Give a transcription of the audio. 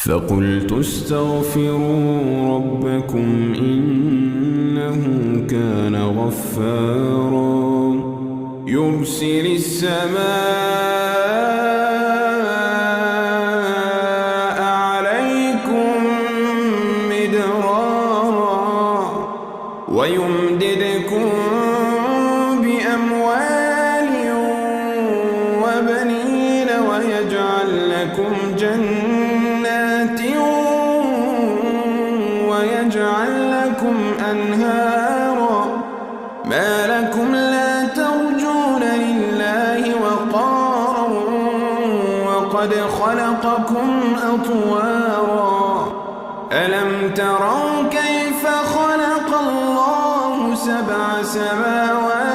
فقلت استغفروا ربكم إنه كان غفارا يرسل السماء عليكم مدرارا ويمددكم بأموال وبنين ويجعل لكم جنات ويجعل لكم أنهارا ما لكم لا ترجون لله وقارا وقد خلقكم أطوارا ألم تروا كيف خلق الله 7 سماوات